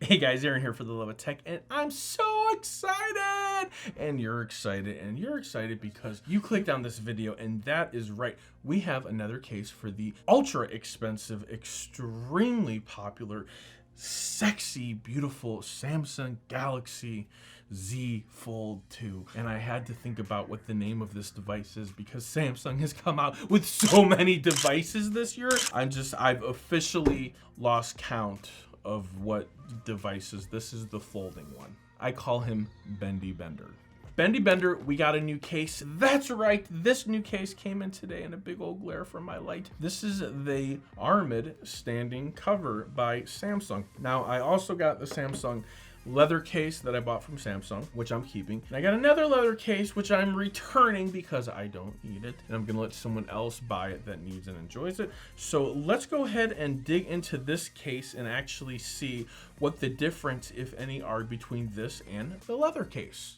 Hey guys, Aaron here for the Love of Tech, and I'm so excited! And you're excited because you clicked on this video, and that is right. We have another case for the ultra expensive, extremely popular, sexy, beautiful Samsung Galaxy Z Fold 2. And I had to think about what the name of this device is because Samsung has come out with so many devices this year. I've officially lost count of what devices. This is the folding one. I call him Bendy Bender. Bendy Bender, we got a new case. That's right, this new case came in today in a big old glare from my light. This is the Aramid standing cover by Samsung. Now, I also got the Samsung leather case that I bought from Samsung, which I'm keeping. And I got another leather case, which I'm returning because I don't need it. And I'm gonna let someone else buy it that needs and enjoys it. So let's go ahead and dig into this case and actually see what the difference, if any, are between this and the leather case.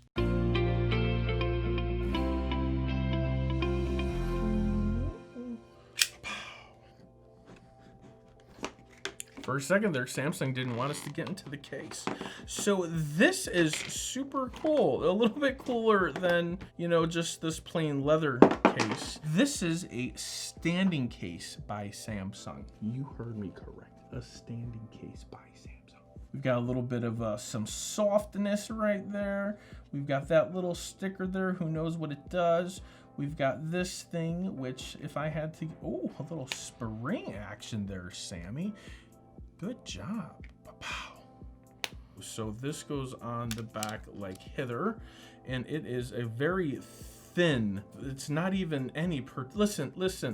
For a second there, Samsung didn't want us to get into the case. So this is super cool. A little bit cooler than, you know, just this plain leather case. This is a standing case by Samsung. You heard me correct. A standing case by Samsung. We've got a little bit of some softness right there. We've got that little sticker there. Who knows what it does? We've got this thing, which if I had to, oh, a little spring action there, Sammy. Good job. So this goes on the back like hither, and it is a very thin, it's not even any listen,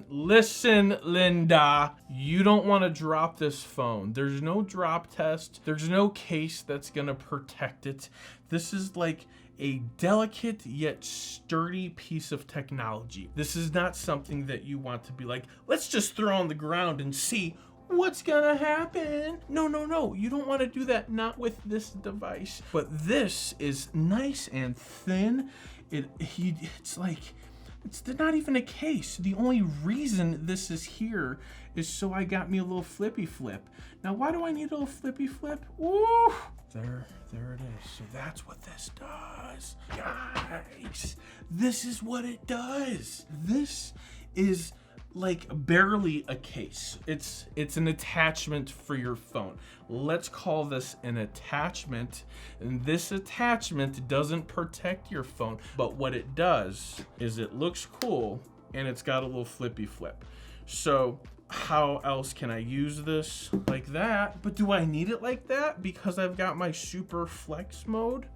Linda. You don't want to drop this phone. There's no drop test. There's no case that's gonna protect it. This is like a delicate yet sturdy piece of technology. This is not something that you want to be like, let's just throw on the ground and see what's gonna happen. No, you don't want to do that, not with this device. But this is nice and thin. It's not even a case. The only reason this is here is so I got me a little flippy flip. Now, why do I need a little flippy flip? Ooh, there it is. So that's what this does. Guys, this is what it does. This is like barely a case. It's an attachment for your phone. Let's call this an attachment. And this attachment doesn't protect your phone, but what it does is it looks cool and it's got a little flippy flip. So how else can I use this like that? But do I need it like that because I've got my super flex mode?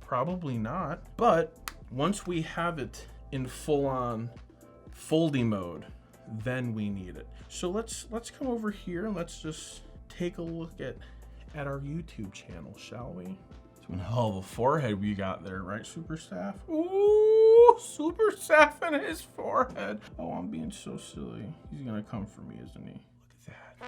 Probably not. But once we have it in full on folding mode, then we need it. So let's come over here and let's just take a look at our YouTube channel, shall we? It's one hell of a forehead we got there, right, Super Staff? Ooh, Super Staff in his forehead. Oh, I'm being so silly. He's gonna come for me, isn't he? Look at that.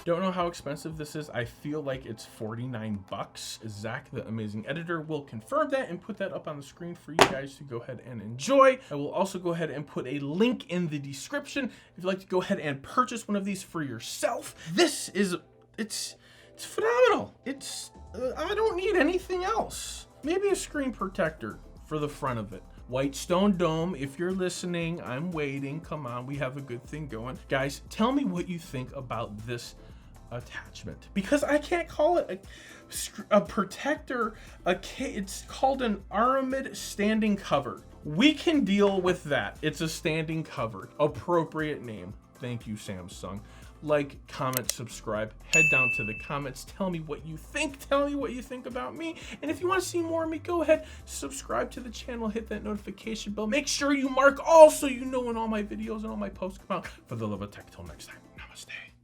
Don't know how expensive this is. I feel like it's 49 bucks. Zach, the amazing editor, will confirm that and put that up on the screen for you guys to go ahead and enjoy. I will also go ahead and put a link in the description if you'd like to go ahead and purchase one of these for yourself. This is, it's phenomenal. I don't need anything else. Maybe a screen protector for the front of it. White Stone Dome, if you're listening, I'm waiting. Come on, we have a good thing going. Guys, tell me what you think about this attachment, because I can't call it a protector. It's called an Aramid standing cover. We can deal with that. It's a standing cover. Appropriate name. Thank you, Samsung. Like, comment, subscribe, head down to the comments. Tell me what you think. Tell me what you think about me. And if you want to see more of me, go ahead, subscribe to the channel, hit that notification bell. Make sure you mark all so you know when all my videos and all my posts come out. For the love of tech, till next time, namaste.